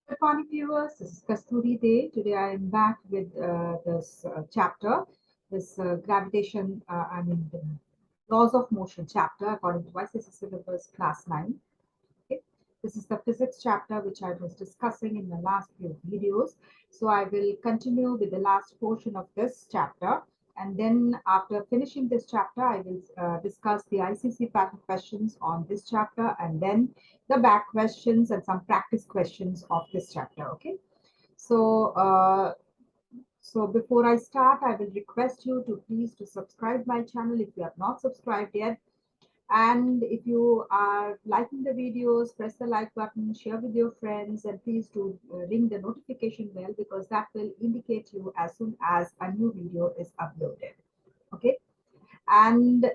Good morning, viewers. This is Kasturi Day. Today I am back with this chapter, this gravitation, the laws of motion chapter according to ICSE syllabus class 9. Okay. This is the physics chapter which I was discussing in the last few videos. So I will continue with the last portion of this chapter. And then after finishing this chapter, I will discuss the ICC pattern questions on this chapter and then the back questions and some practice questions of this chapter. Okay. So, so before I start, I will request you to please to subscribe my channel if you have not subscribed yet. And if you are liking the videos, press the like button, share with your friends, and please do ring the notification bell because that will indicate you as soon as a new video is uploaded. Okay. And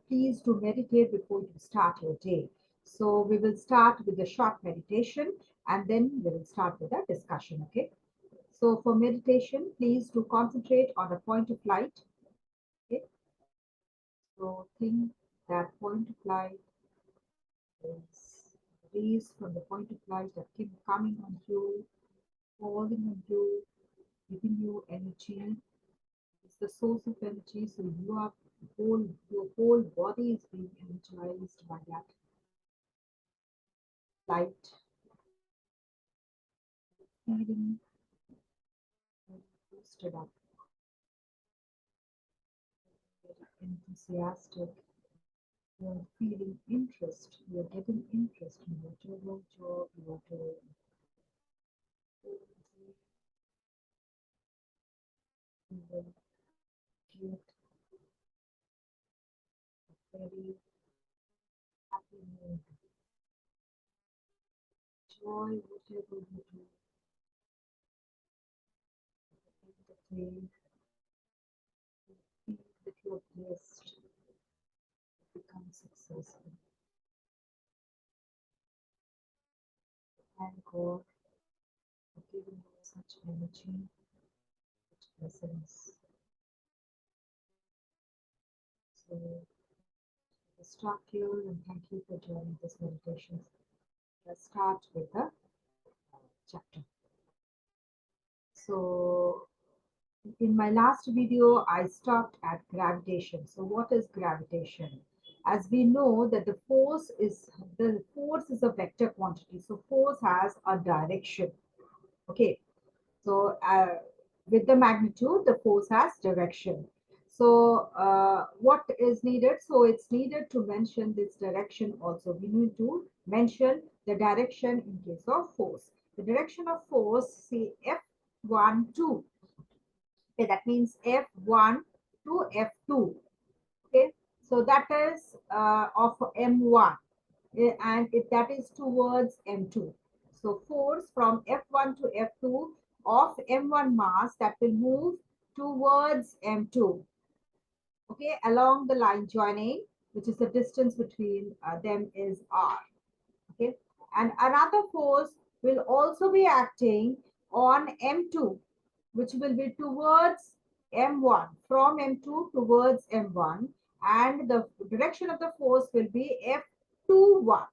please do meditate before you start your day. So we will start with a short meditation and then we will start with a discussion. Okay. So for meditation, please do concentrate on a point of light. Okay. So think that point of light is rays from the point of light that keep coming on you, falling on you, giving you energy. It's the source of energy. So your whole body is being energized by that light, feeling boosted up, very enthusiastic. You're feeling interest. You're getting interest in whatever job you are doing. You will get a very happy mood. Enjoy whatever you do. Entertain. Feel that you're blessed to become successful. Thank God for giving you such energy, such presence. So let's start here and thank you for joining this meditation. Let's start with the chapter. So in my last video, I stopped at gravitation. So what is gravitation? As we know that the force is a vector quantity. So force has a direction. Okay. So with the magnitude, the force has direction. So what is needed? So it's needed to mention this direction also. We need to mention the direction in case of force. The direction of force, say F1, 2. Okay, that means F1 to F2. Okay, so that is of M1 and if that is towards M2. So force from F1 to F2 of M1 mass that will move towards M2. Okay, along the line joining, which is the distance between them is R. Okay, and another force will also be acting on M2, which will be towards M1, from M2 towards M1, and the direction of the force will be F21.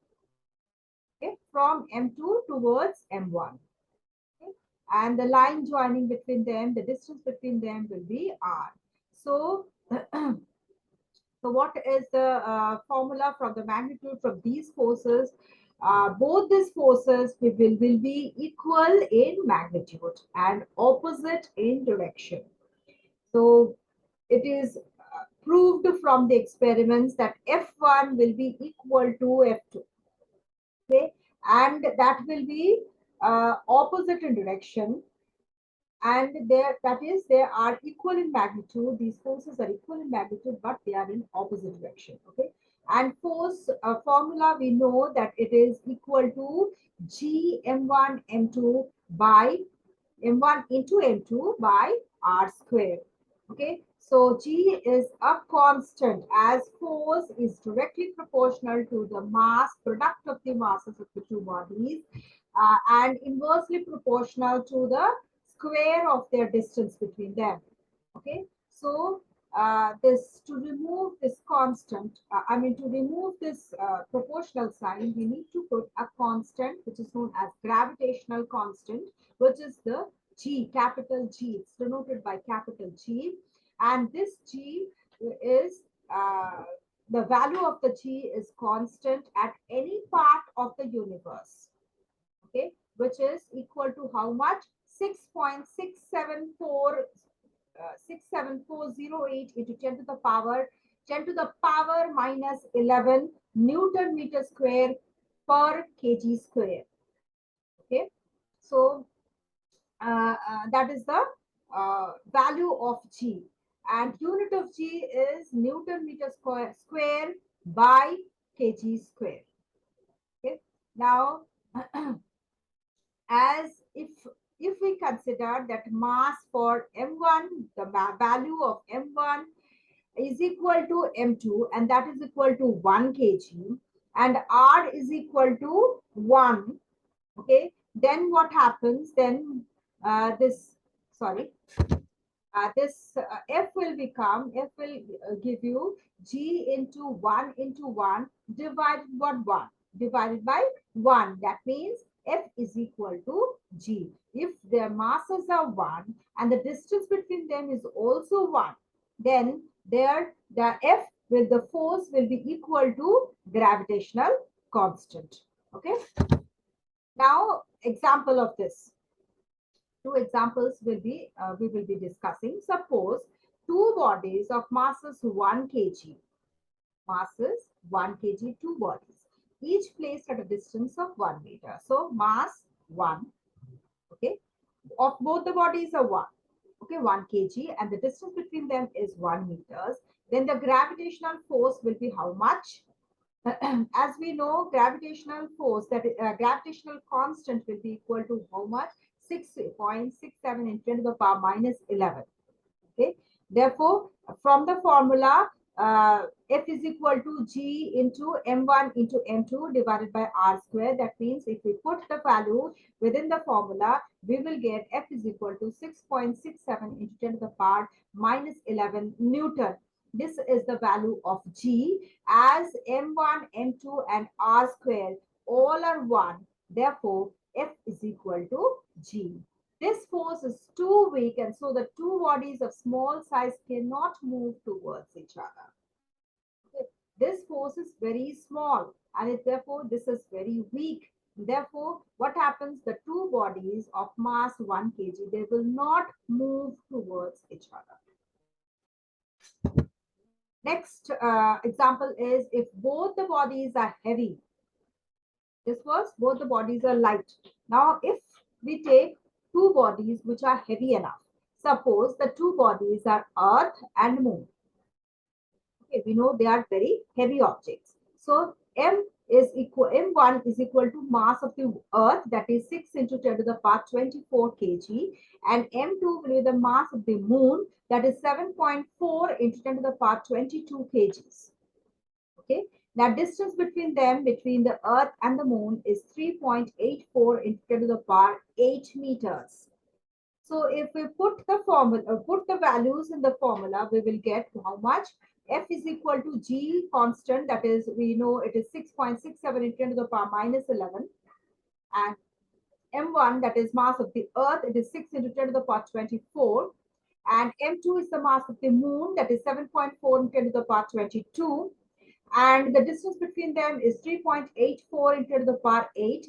Okay, from M2 towards M1. Okay, and the line joining between them, the distance between them will be R. So, so what is the formula from the magnitude from these forces? Both these forces will be equal in magnitude and opposite in direction. So it is proved from the experiments that F1 will be equal to F2. Okay, and that will be opposite in direction. And there, that is, they are equal in magnitude. These forces are equal in magnitude, but they are in opposite direction. Okay, and force formula, we know that it is equal to G M1 M2 by M1 into M2 by R square. Okay, so G is a constant as force is directly proportional to the mass, product of the masses of the two bodies, and inversely proportional to the square of their distance between them. Okay, so this to remove this constant, to remove this proportional sign, we need to put a constant which is known as gravitational constant, which is the G, capital G. It's denoted by capital G. And this G is, the value of the G is constant at any part of the universe, okay, which is equal to how much? 6.674 67408 into 10 to the power minus 11 Newton meter square per kg square. Okay, so that is the value of G, and unit of G is Newton meter square by kg square. Okay, now as if we consider that mass for M1, the value of M1 is equal to M2, and that is equal to 1 kg, and R is equal to 1. Okay, then what happens? Then this F will give you G into 1 into 1 divided by 1 divided by 1. That means F is equal to G. If their masses are 1 and the distance between them is also 1, then the F with the force will be equal to gravitational constant. Okay. Now, example of this. Two examples will be we will be discussing. Suppose two bodies of masses 1 kg, two bodies, each placed at a distance of 1 meter. So mass 1, okay, of both the bodies are 1, okay, 1 kg, and the distance between them is 1 meters. Then the gravitational force will be how much? As we know, gravitational force, that gravitational constant will be equal to how much? 6.67 into 10 to the power minus 11. Okay. Therefore, from the formula, F is equal to G into M1 into M2 divided by R square. That means if we put the value within the formula, we will get F is equal to 6.67 into 10 to the power minus 11 Newton. This is the value of G, as M1, M2 and R square all are 1. Therefore, F is equal to G. This force is too weak, and so the two bodies of small size cannot move towards each other. Okay. This force is very small, and therefore this is very weak. Therefore, what happens? The two bodies of mass 1 kg, they will not move towards each other. Next example is if both the bodies are heavy. This was both the bodies are light. Now, if we take two bodies which are heavy enough, suppose the two bodies are Earth and Moon. Okay, we know they are very heavy objects. So M1 is equal to mass of the Earth, that is 6 into 10 to the power 24 kg, and M2 will be the mass of the Moon, that is 7.4 into 10 to the power 22 kgs. Okay. Now, distance between them, between the Earth and the Moon, is 3.84 into 10 to the power 8 meters. So, if we put the formula, put the values in the formula, we will get how much? F is equal to G constant, that is, we know it is 6.67 into 10 to the power minus 11, and M1, that is mass of the Earth, it is 6 into 10 to the power 24, and M2 is the mass of the Moon, that is 7.4 into 10 to the power 22. And the distance between them is 3.84 into 10 to the power 8,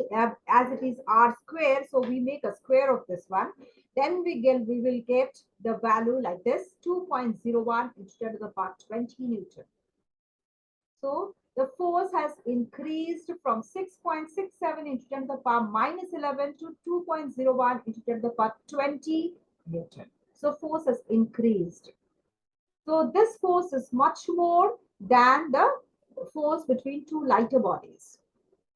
as it is R square. So we make a square of this one. Then we will get the value like this, 2.01 into 10 to the power 20 Newton. So the force has increased from 6.67 into 10 to the power minus 11 to 2.01 into 10 to the power 20 Newton. So force has increased. So this force is much more than the force between two lighter bodies.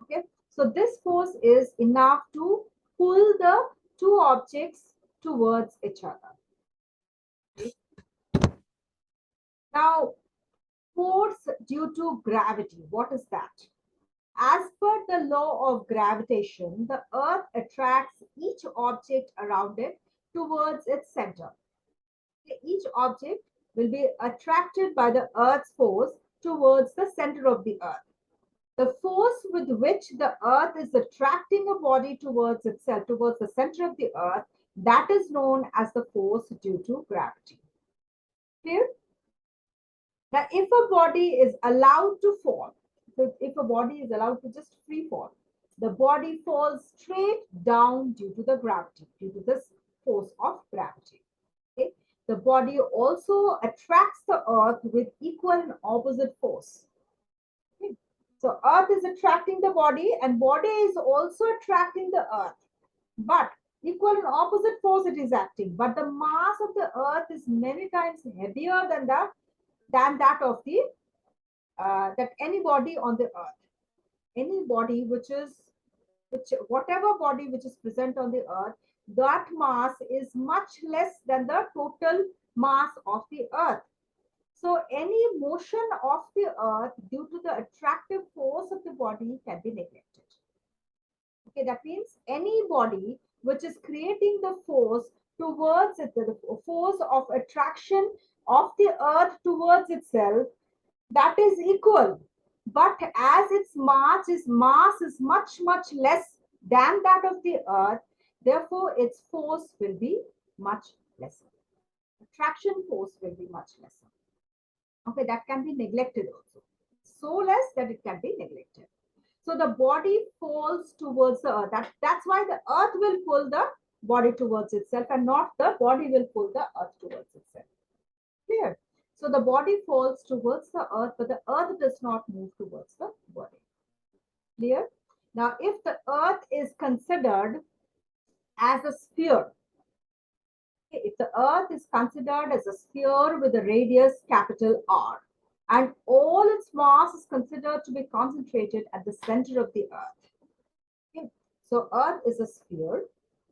Okay, so this force is enough to pull the two objects towards each other. Okay. Now, force due to gravity, what is that? As per the law of gravitation, the Earth attracts each object around it towards its center. Okay. Each object will be attracted by the Earth's force towards the center of the Earth. The force with which the Earth is attracting a body towards itself, towards the center of the Earth, that is known as the force due to gravity. Clear? Now, if a body is allowed to fall, so if a body is allowed to just free fall, the body falls straight down due to the gravity, due to this force of gravity. Okay? The body also attracts the Earth with equal and opposite force. Okay? So Earth is attracting the body and body is also attracting the Earth. But equal and opposite force it is acting. But the mass of the Earth is many times heavier than that of the that any body on the Earth. Any body whatever body which is present on the Earth, that mass is much less than the total mass of the Earth. So any motion of the Earth due to the attractive force of the body can be neglected. Okay, that means any body which is creating the force towards it, the force of attraction of the Earth towards itself, that is equal. But as its mass is much less than that of the Earth, therefore its force will be much lesser. Attraction force will be much lesser. Okay, that can be neglected also. So less that it can be neglected. So the body falls towards the Earth. That's why the Earth will pull the body towards itself and not the body will pull the Earth towards itself. Clear? So the body falls towards the Earth, but the Earth does not move towards the body. Clear? Now, if the Earth is considered as a sphere, if the Earth is considered as a sphere with a radius capital R, and all its mass is considered to be concentrated at the center of the Earth. Okay. So Earth is a sphere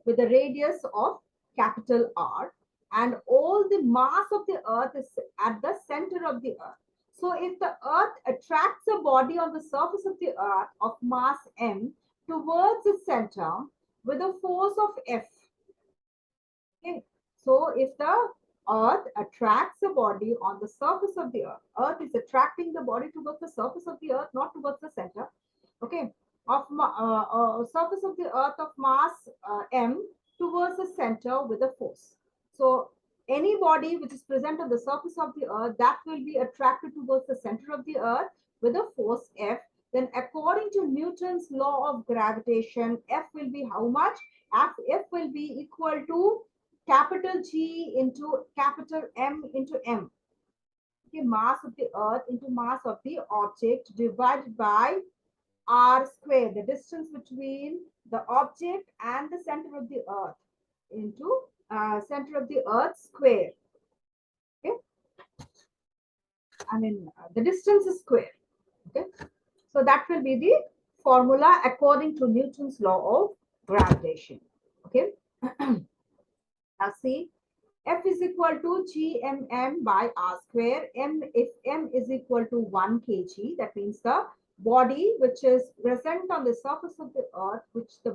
with a radius of capital R, and all the mass of the Earth is at the center of the Earth. So if the Earth attracts a body on the surface of the Earth of mass m towards its center with a force of F. Okay. So if the Earth attracts a body on the surface of the Earth, Earth is attracting the body towards the surface of the Earth, not towards the center. Okay, of surface of the Earth of mass m towards the center with a force. So any body which is present on the surface of the Earth that will be attracted towards the center of the Earth with a force F. Then according to Newton's law of gravitation, F will be how much? F will be equal to capital G into capital M into M. Okay, mass of the Earth into mass of the object divided by R square, the distance between the object and the center of the Earth into center of the Earth square. Okay, the distance is square. Okay, so that will be the formula according to Newton's law of gravitation. Okay. Now see, F is equal to GMM by R square. If M is equal to 1 kg, that means the body which is present on the surface of the Earth, which the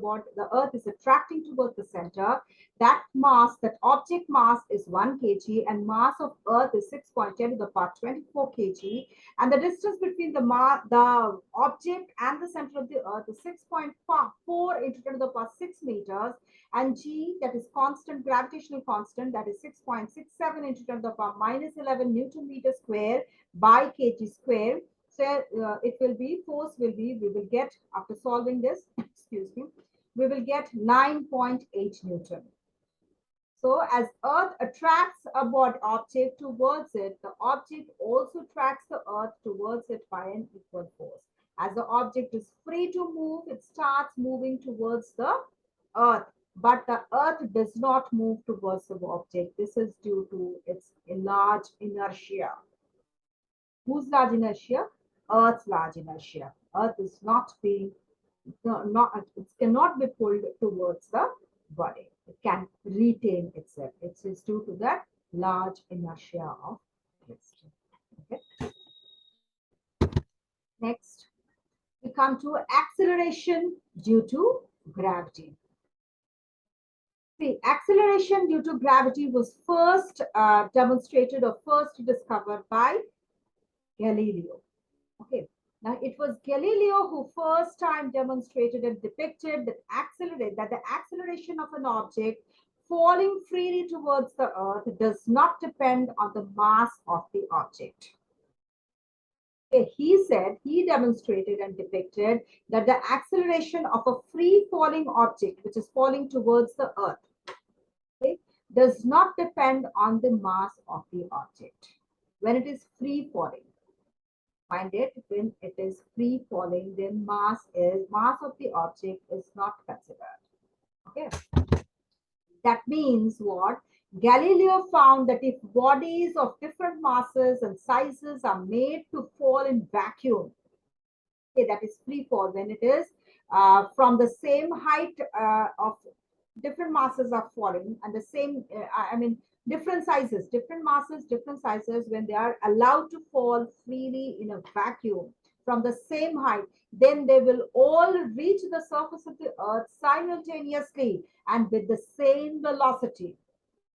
Earth is attracting towards the center, that mass, that object mass is 1 kg and mass of Earth is 6.10 to the power 24 kg. And the distance between the object and the center of the Earth is 6.4 into 10 to the power 6 meters. And G, that is constant, gravitational constant, that is 6.67 into 10 to the power minus 11 Newton meter square by kg square. So it will be, force will be, we will get, after solving this, excuse me, we will get 9.8 Newton. So as Earth attracts a object towards it, the object also attracts the Earth towards it by an equal force. As the object is free to move, it starts moving towards the Earth. But the Earth does not move towards the object. This is due to its large inertia. Whose large inertia? Earth's large inertia. Earth is not being, it cannot be pulled towards the body. It can retain itself. It is due to that large inertia of rest. Okay. Next, we come to acceleration due to gravity. See, acceleration due to gravity was first demonstrated or first discovered by Galileo. Okay. Now it was Galileo who first time demonstrated and depicted that the acceleration of an object falling freely towards the earth does not depend on the mass of the object. Okay, he demonstrated and depicted that the acceleration of a free falling object which is falling towards the earth, okay, does not depend on the mass of the object when it is free falling. Find it, when it is free falling, then mass of the object is not considered. Okay, that means what? Galileo found that if bodies of different masses and sizes are made to fall in vacuum, okay, that is free fall, when it is from the same height of different masses are falling and the same, I mean, different masses, different sizes, when they are allowed to fall freely in a vacuum from the same height, then they will all reach the surface of the earth simultaneously and with the same velocity.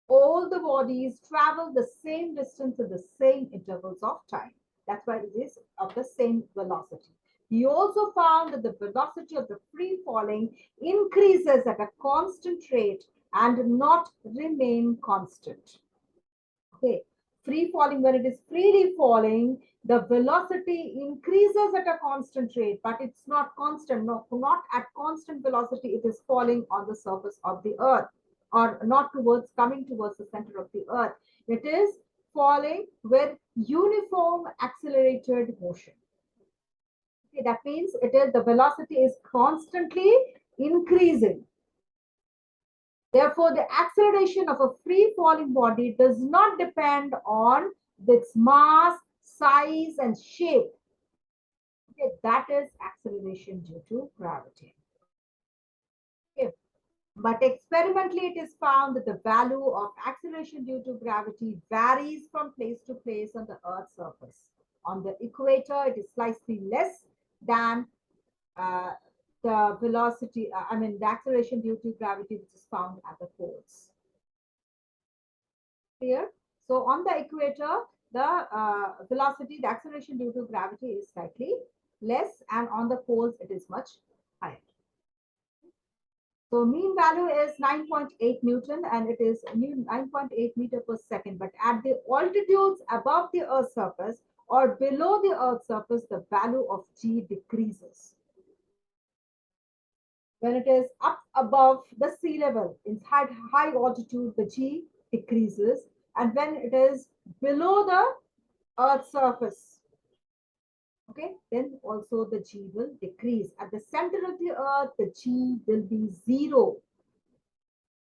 All the bodies travel the same distance in the same intervals of time. That's why it is of the same velocity. He also found that the velocity of the free falling increases at a constant rate and not remain constant. Okay, free falling, when it is freely falling, the velocity increases at a constant rate, but it's not constant. No, not at constant velocity. It is falling on the surface of the earth, or not towards, coming towards the center of the earth. It is falling with uniform accelerated motion. Okay, that means it is, the velocity is constantly increasing. Therefore, the acceleration of a free falling body does not depend on its mass, size, and shape. Okay, that is acceleration due to gravity. Okay. But experimentally, it is found that the value of acceleration due to gravity varies from place to place on the Earth's surface. On the equator, it is slightly less than uh, the velocity, the acceleration due to gravity, which is found at the poles. Clear? So on the equator, the velocity, the acceleration due to gravity is slightly less, and on the poles, it is much higher. So mean value is 9.8 Newton, and it is 9.8 meter per second. But at the altitudes above the Earth's surface or below the Earth's surface, the value of G decreases. When it is up above the sea level, in high altitude, the G decreases. And when it is below the Earth's surface, okay, then also the G will decrease. At the center of the Earth, the G will be 0.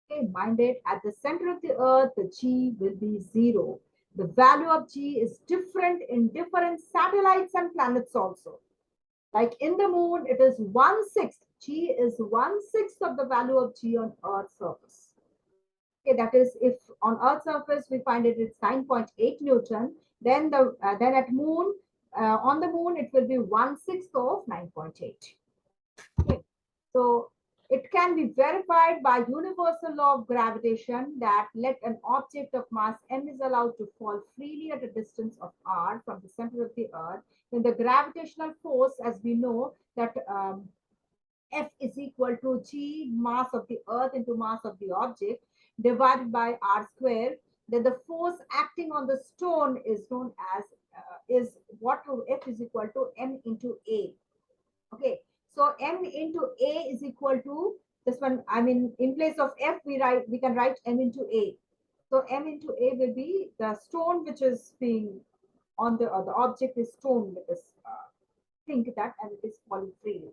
Okay, mind it, at the center of the Earth, the G will be 0. The value of G is different in different satellites and planets also. Like in the moon, it is 1/6. G is 1/6 of the value of G on Earth's surface. Okay, that is, if on Earth's surface we find it's 9.8 Newton, then then at moon, on the moon, it will be 1/6 of 9.8. Okay, so it can be verified by universal law of gravitation that let an object of mass m is allowed to fall freely at a distance of r from the center of the earth, then the gravitational force, as we know, that F is equal to G mass of the earth into mass of the object divided by r square. Then the force acting on the stone is known as is what F is equal to m into a. Okay, so m into a is equal to this one. I mean, in place of F, we can write m into a. So m into a will be the stone which is being on the object is stone with this think that, and it is falling freely.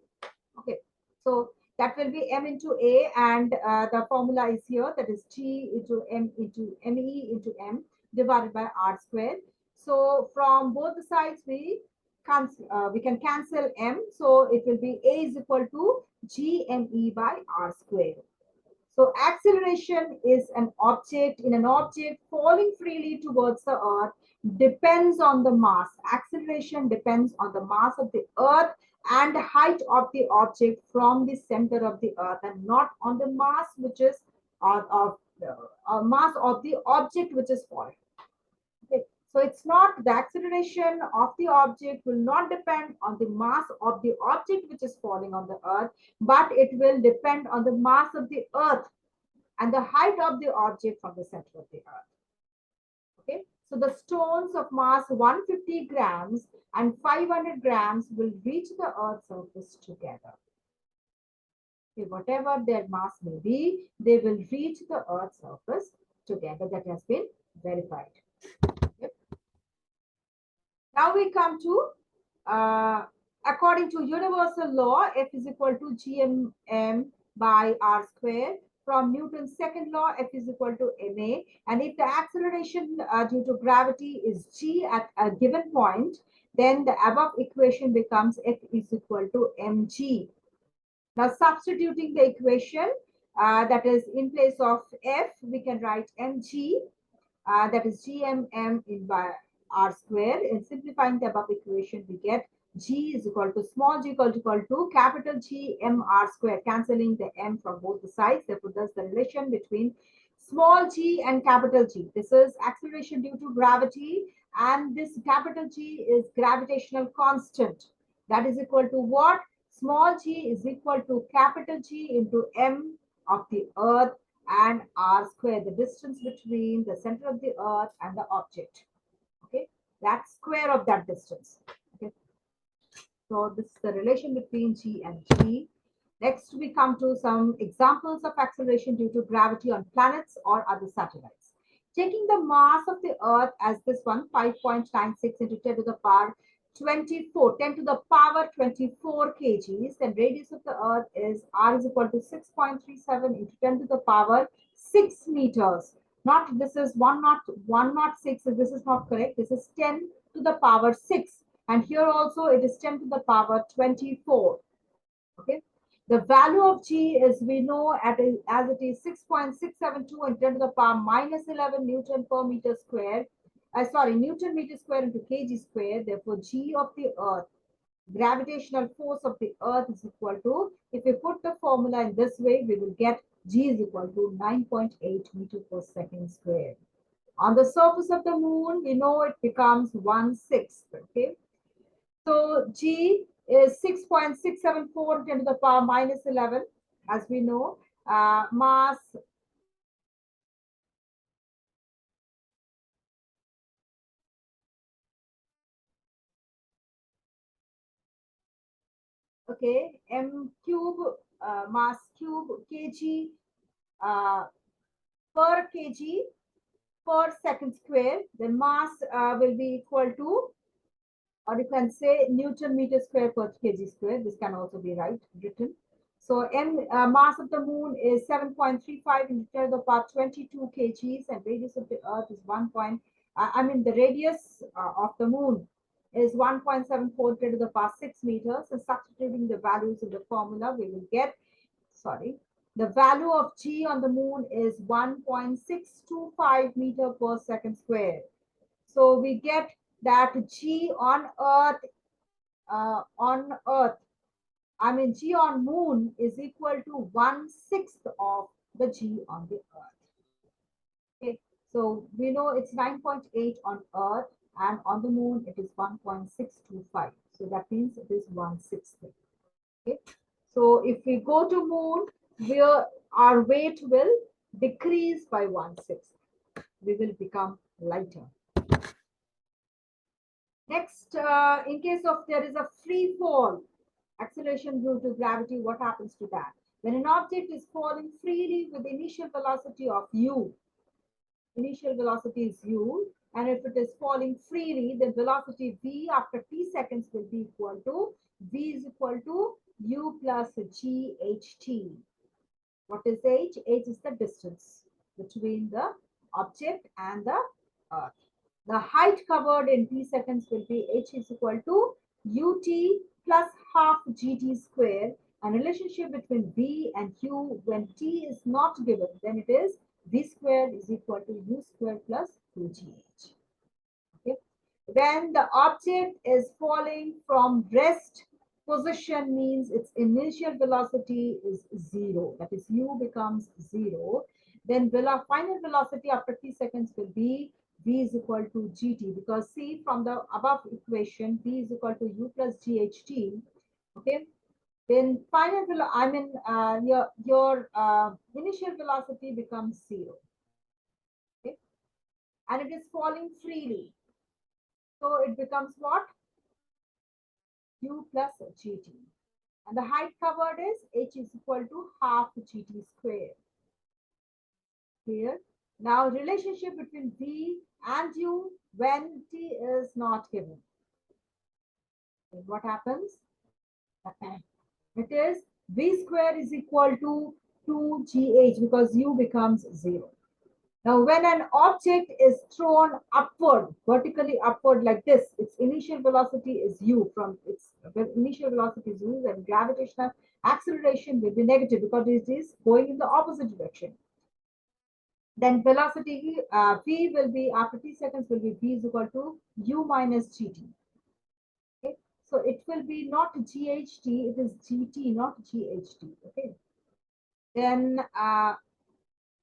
Okay, so that will be m into a, and the formula is here, that is G into m into me into m divided by r squared. So from both the sides we can cancel m, so it will be a is equal to gme by r squared. So acceleration is an object falling freely towards the earth depends on the mass. Acceleration depends on the mass of the earth and height of the object from the center of the earth, and not on the mass which is mass of the object which is falling. Okay. So it's not the acceleration of the object will not depend on the mass of the object which is falling on the earth, but it will depend on the mass of the earth and the height of the object from the center of the earth. Okay. So the stones of mass 150 grams and 500 grams will reach the earth's surface together. Okay. Whatever their mass may be, they will reach the earth's surface together. That has been verified. Now we come to, according to universal law, F is equal to gmm by r square. From Newton's second law, F is equal to ma. And if the acceleration due to gravity is g at a given point, then the above equation becomes F is equal to mg. Now substituting the equation, that is in place of F, we can write mg, that is gmm in by r square. In simplifying the above equation, we get g is equal to small g equal to capital G m r square, cancelling the m from both the sides. Therefore, thus the relation between small g and capital G. This is acceleration due to gravity, and this capital G is gravitational constant. That is equal to what? Small g is equal to capital G into m of the earth and r square, the distance between the center of the earth and the object. Okay, that's square of that distance. Okay, so this is the relation between g and g. Next, we come to some examples of acceleration due to gravity on planets or other satellites. Taking the mass of the earth as this one, 5.96 into 10 to the power 24, 10 to the power 24 kgs, then radius of the earth is r is equal to 6.37 into 10 to the power 6 meters. Not this is 106, so this is not correct. This is 10 to the power 6, and here also it is 10 to the power 24. Okay. The value of G is, we know, as it is 6.672 and 10 to the power minus 11 Newton per meter square. Newton meter square into kg square. Therefore, G of the earth, gravitational force of the earth, is equal to, if we put the formula in this way, we will get G is equal to 9.8 meter per second square. On the surface of the moon, we know it becomes 1/6. Okay. So G is 6.674 10 to the power minus 11, as we know. Mass, okay, m cube, mass cube, kg per kg per second square. The mass will be equal to, or you can say Newton meter square per kg square. This can also be written. So mass of the moon is 7.35 into 10 to the power 22 kgs, and radius of the earth is the radius of the moon is 1.74 10 to the power 6 meters. And substituting the values in the formula, we will get, the value of G on the moon is 1.625 meter per second square. So we get that G on earth, G on moon is equal to 1/6 of the G on the earth. Okay, so we know it's 9.8 on earth, and on the moon it is 1.625. So that means it is 1/6. Okay, so if we go to moon, our weight will decrease by 1/6. We will become lighter. Next, in case of there is a free fall, acceleration due to gravity, what happens to that? When an object is falling freely with initial velocity of u, initial velocity is u, and if it is falling freely, then velocity v after t seconds will be equal to, v is equal to u plus ght. What is h? H is the distance between the object and the earth. The height covered in t seconds will be h is equal to ut plus half gt square. And relationship between v and u, when t is not given, then it is v squared is equal to u squared plus 2gh. Okay. When the object is falling from rest position, means its initial velocity is 0. That is, u becomes 0. Then final velocity after t seconds will be v is equal to gt, because see from the above equation v is equal to u plus ght. Okay, then final your initial velocity becomes 0. Okay, and it is falling freely, so it becomes what? U plus gt, and the height covered is h is equal to half gt square. Here, now relationship between v and u when t is not given. Then what happens? It is v square is equal to 2gh, because u becomes 0. Now, when an object is thrown upward, vertically upward like this, its initial velocity is u. From its initial velocity is u, and gravitational acceleration will be negative because it is going in the opposite direction. Then velocity v will be after t seconds will be v is equal to u minus gt. Okay, so it will be not GHT, it is GT, not GHT. Okay, then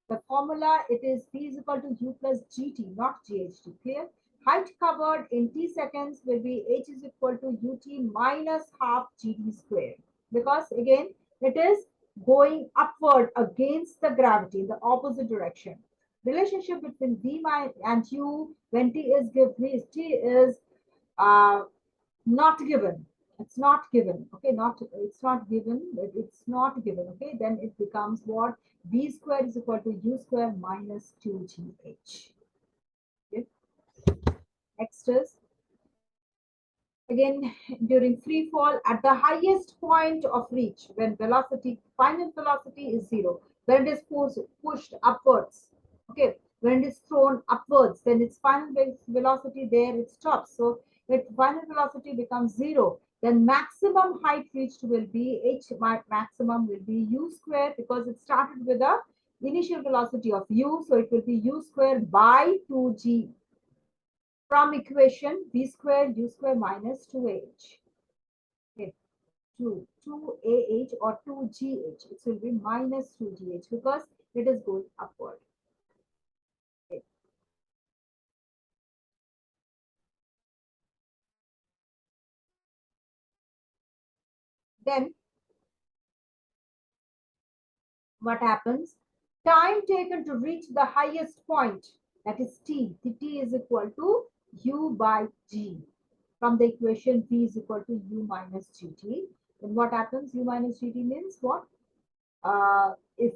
the formula, it is v is equal to u plus gt, not GHT. Clear? Height covered in t seconds will be h is equal to ut minus half gt square, because again it is going upward against the gravity in the opposite direction. Relationship between v and u when t is given, t is uh, not given. It's not given. Okay, it's not given. It's not given. Okay, then it becomes what? V square is equal to u square minus 2gh. Okay. Next is again during free fall at the highest point of reach, when final velocity is 0, when it is pushed upwards. Okay, when it is thrown upwards, then its final velocity there it stops. So its final velocity becomes 0. Then maximum height reached will be maximum will be u square, because it started with a initial velocity of u, so it will be u square by 2g. From equation v square u square minus 2h. Okay, 2ah or 2gh. It will be minus 2gh because it is going upward. Okay. Then what happens? Time taken to reach the highest point, that is t. T is equal to u by g. From the equation v is equal to u minus gt. Then what happens? U minus gt means what? If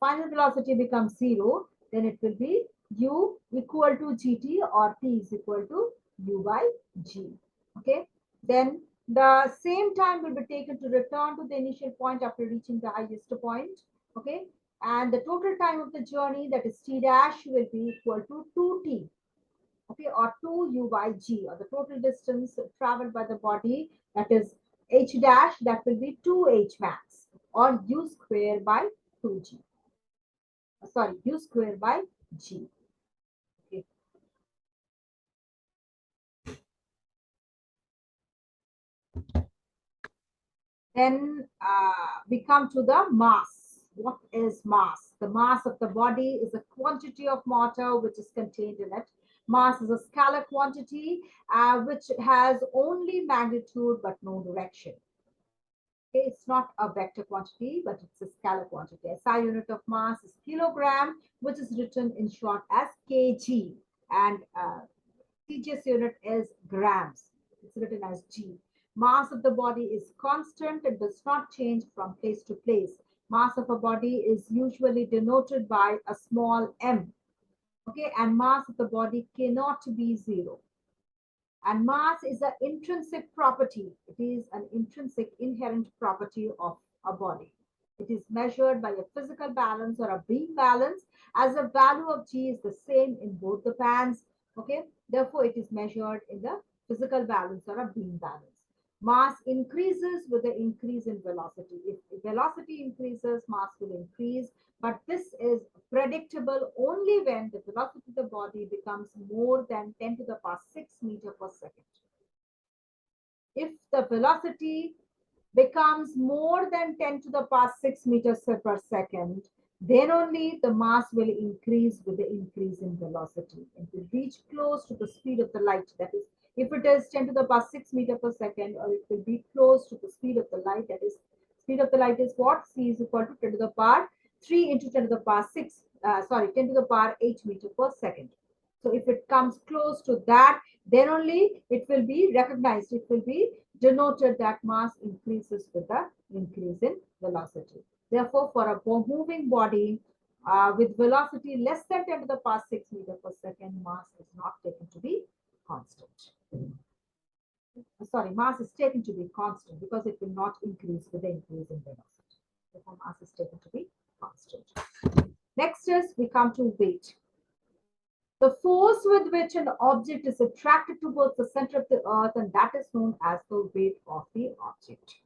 final velocity becomes 0, then it will be u equal to gt, or t is equal to u by g. Okay. Then the same time will be taken to return to the initial point after reaching the highest point. Okay. And the total time of the journey, that is t dash, will be equal to 2t. Okay, or 2u by g, or the total distance traveled by the body, that is h dash, that will be 2h max, or u square by 2g. Sorry, u square by g. Okay. Then we come to the mass. What is mass? The mass of the body is a quantity of matter which is contained in it. Mass is a scalar quantity which has only magnitude but no direction. Okay, it's not a vector quantity, but it's a scalar quantity. SI unit of mass is kilogram, which is written in short as kg, and CGS unit is grams. It's written as G. Mass of the body is constant and does not change from place to place. Mass of a body is usually denoted by a small m. Okay, and mass of the body cannot be 0. And mass is an intrinsic property. It is an intrinsic inherent property of a body. It is measured by a physical balance or a beam balance, as the value of G is the same in both the bands. Okay, therefore it is measured in the physical balance or a beam balance. Mass increases with the increase in velocity. If velocity increases, mass will increase, but this is predictable only when the velocity of the body becomes more than 10 to the power 6 meter per second. If the velocity becomes more than 10 to the power 6 meters per second, then only the mass will increase with the increase in velocity. It will reach close to the speed of the light. That is, if it is 10 to the power 6 meter per second, or it will be close to the speed of the light. That is, speed of the light is what? C is equal to 10 to the power 3 into 10 to the power 6, 10 to the power 8 meter per second. So if it comes close to that, then only it will be recognized. It will be denoted that mass increases with the increase in velocity. Therefore, for a moving body with velocity less than 10 to the power 6 meter per second, mass is not taken to be constant. Sorry, mass is taken to be constant because it will not increase with the increase in velocity. Therefore, mass is taken to be constant. Next is we come to weight. The force with which an object is attracted towards the center of the earth, and that is known as the weight of the object.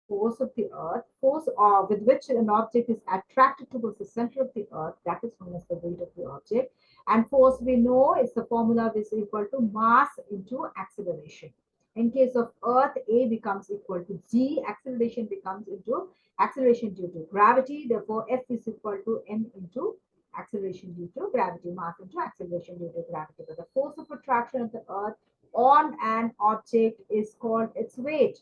Force of the earth, force with which an object is attracted towards the center of the earth, that is known as the weight of the object. And force, we know, is the formula is equal to mass into acceleration. In case of earth, A becomes equal to G, acceleration becomes into acceleration due to gravity. Therefore, F is equal to M into acceleration due to gravity, mass into acceleration due to gravity. But the force of attraction of the earth on an object is called its weight.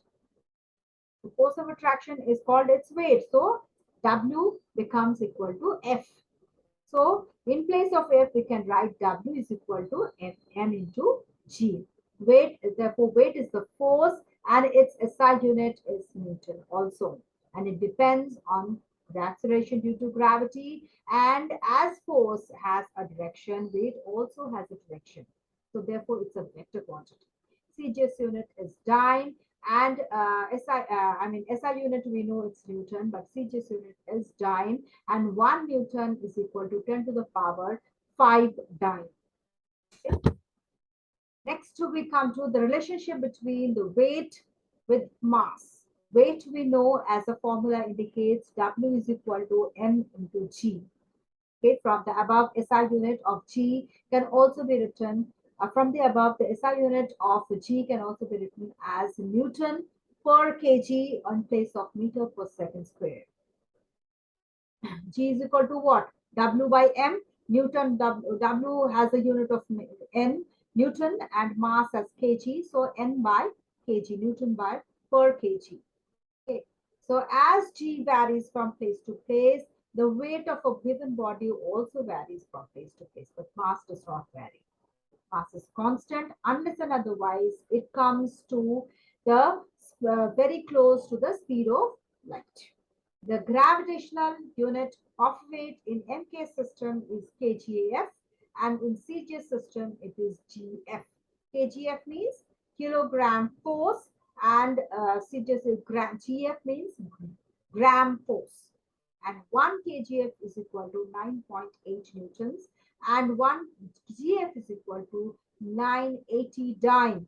The force of attraction is called its weight. So W becomes equal to F. So in place of F, we can write W is equal to M into G. Weight, therefore, weight is the force and its SI unit is Newton also. And it depends on the acceleration due to gravity. And as force has a direction, weight also has a direction. So therefore, it's a vector quantity. CGS unit is dyne, and SI unit, we know it's Newton, but CGS unit is dyne, and 1 Newton is equal to 10 to the power 5 dyne. Okay. Next, we come to the relationship between the weight with mass. Weight, we know, as the formula indicates, W is equal to M into G. Okay, from the above, SI unit of G can also be written from the above, the SI unit of G can also be written as Newton per kg in place of meter per second square. G is equal to what? W by M. Newton, W has a unit of N, Newton, and mass as kg. So N by kg, Newton by per kg. Okay. So as G varies from place to place, the weight of a given body also varies from place to place, but mass does not vary. Mass is constant unless and otherwise it comes to the very close to the speed of light. The gravitational unit of weight in MK system is kgaf, and in CGS system it is GF. kgf means kilogram force, and CGS is GF means gram force. And 1 kgf is equal to 9.8 newtons, and 1 GF is equal to 980 dyne.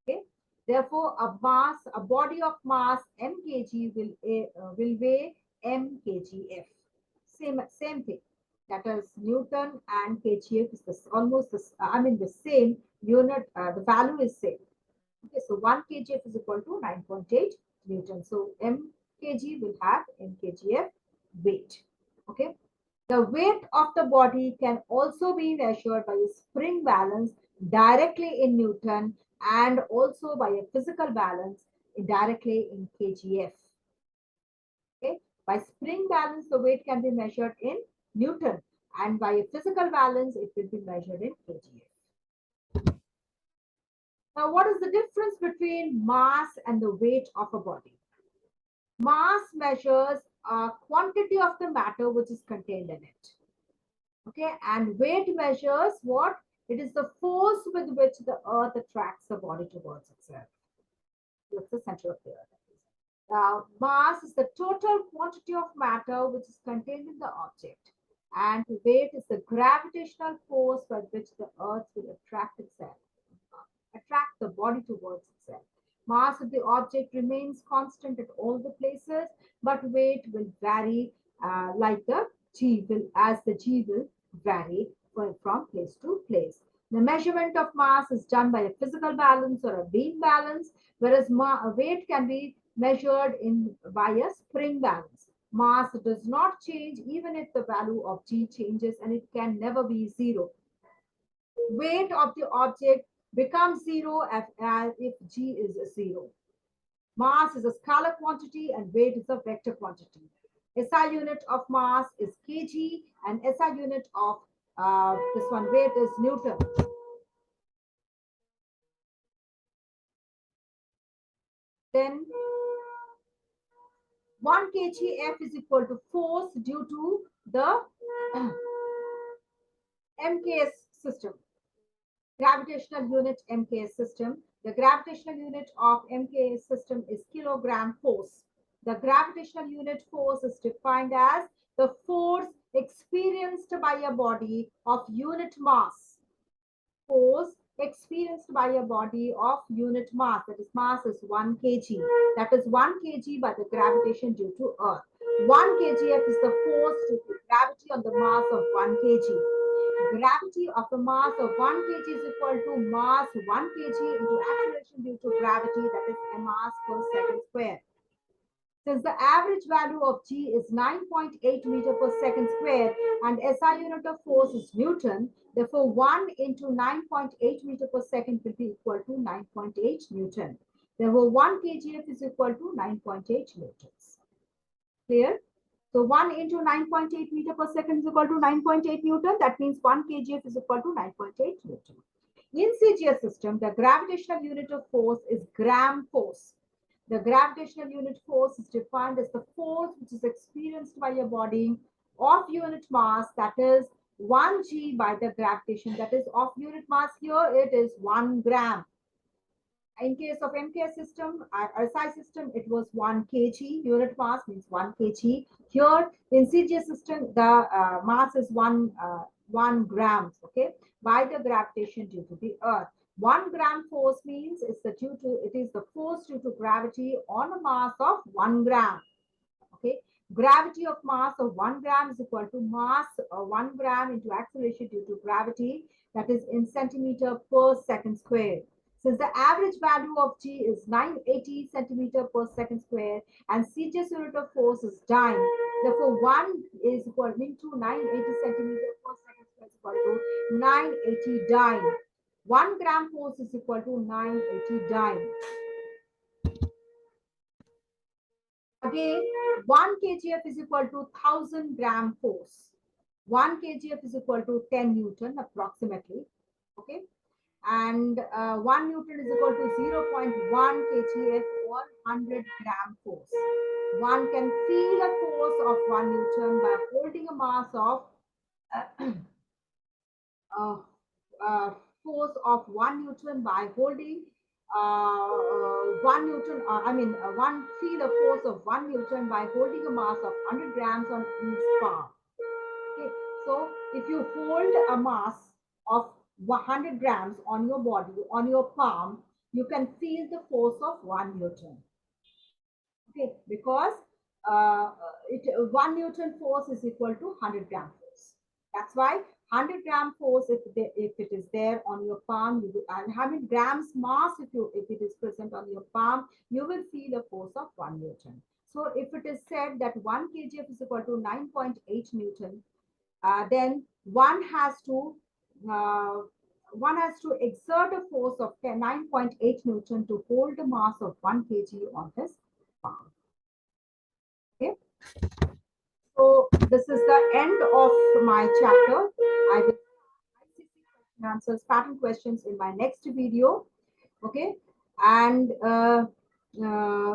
Okay. Therefore, a body of mass mkg will weigh mkgf. Same thing. That is Newton and kgf is almost the same unit. The value is same. Okay, so 1 kgf is equal to 9.8 Newton. So mkg will have mkgf weight. Okay. The weight of the body can also be measured by a spring balance directly in Newton, and also by a physical balance directly in kgf. Okay. By spring balance, the weight can be measured in Newton, and by a physical balance, it will be measured in kgf. Now, what is the difference between mass and the weight of a body? Mass measures a quantity of the matter which is contained in it. Okay, and weight measures what? It is the force with which the earth attracts the body towards itself. That's the center of the earth. Mass is the total quantity of matter which is contained in the object, and weight is the gravitational force by which the earth will attract itself, attract the body towards itself. Mass of the object remains constant at all the places, but weight will vary like the G will, as the G will vary from place to place. The measurement of mass is done by a physical balance or a beam balance, whereas weight can be measured by a spring balance. Mass does not change even if the value of g changes, and it can never be zero. Weight of the object becomes zero if g is zero. Mass is a scalar quantity and weight is a vector quantity. SI unit of mass is kg and SI unit of this one weight is Newton. Then 1 kgf is equal to force due to the MKS system. Gravitational unit MKS system. The gravitational unit of MKS system is kilogram force. The gravitational unit force is defined as the force experienced by a body of unit mass. Force experienced by a body of unit mass, that is mass is 1 kg. That is 1 kg by the gravitation due to Earth. 1 kgf is the force due to gravity on the mass of 1 kg. Gravity of the mass of 1 kg is equal to mass 1 kg into acceleration due to gravity, that is a mass per second square. Since the average value of g is 9.8 meter per second square and SI unit of force is Newton, therefore 1 into 9.8 meter per second will be equal to 9.8 Newton. Therefore 1 kgf is equal to 9.8 newtons. Clear? So 1 into 9.8 meter per second is equal to 9.8 Newton. That means 1 kgf is equal to 9.8 Newton. In CGS system, the gravitational unit of force is gram force. The gravitational unit force is defined as the force which is experienced by a body of unit mass, that is 1 g by the gravitation, that is of unit mass. Here it is 1 gram. In case of MKS system, SI system, it was 1 kg. Unit mass means 1 kg. Here in CGS system, the mass is 1 grams, okay, by the gravitation due to the Earth. 1 gram force means it is the force due to gravity on a mass of 1 gram. Okay, gravity of mass of 1 gram is equal to mass 1 gram into acceleration due to gravity, that is in centimeter per second square. Since the average value of g is 980 centimeter per second square and CGS unit of force is dyne, therefore 1 is equal into 980 centimeter per second square is equal to 980 dyne. 1 gram force is equal to 980 dyne. Again, 1 kgf is equal to 1000 gram force. 1 kgf is equal to 10 Newton approximately. Okay. And 1 Newton is equal to 0.1 kgf or 100 gram force. One can feel a force of 1 Newton by holding a mass of force of 1 Newton by holding 1 Newton, one feel a force of 1 Newton by holding a mass of 100 grams on each palm. Okay, so if you hold a mass of 100 grams on your body, on your palm, you can feel the force of 1 Newton. Okay, because 1 Newton force is equal to 100 gram force. That's why 100 gram force, if it is there on your palm, and 100 grams mass, if it is present on your palm, you will feel a force of 1 Newton. So if it is said that 1 kgf is equal to 9.8 Newton, then one has to exert a force of 9.8 Newton to hold a mass of 1 kg on his palm. Okay. So this is the end of my chapter. I will answer pattern questions in my next video. Okay. And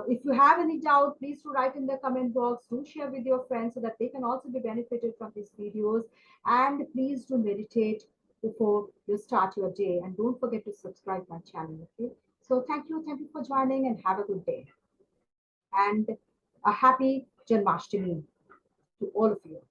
if you have any doubt, please do write in the comment box. Do share with your friends so that they can also be benefited from these videos. And please do meditate before you start your day. And don't forget to subscribe my channel. Okay. So thank you for joining and have a good day. And a happy Janmashtami to all of you.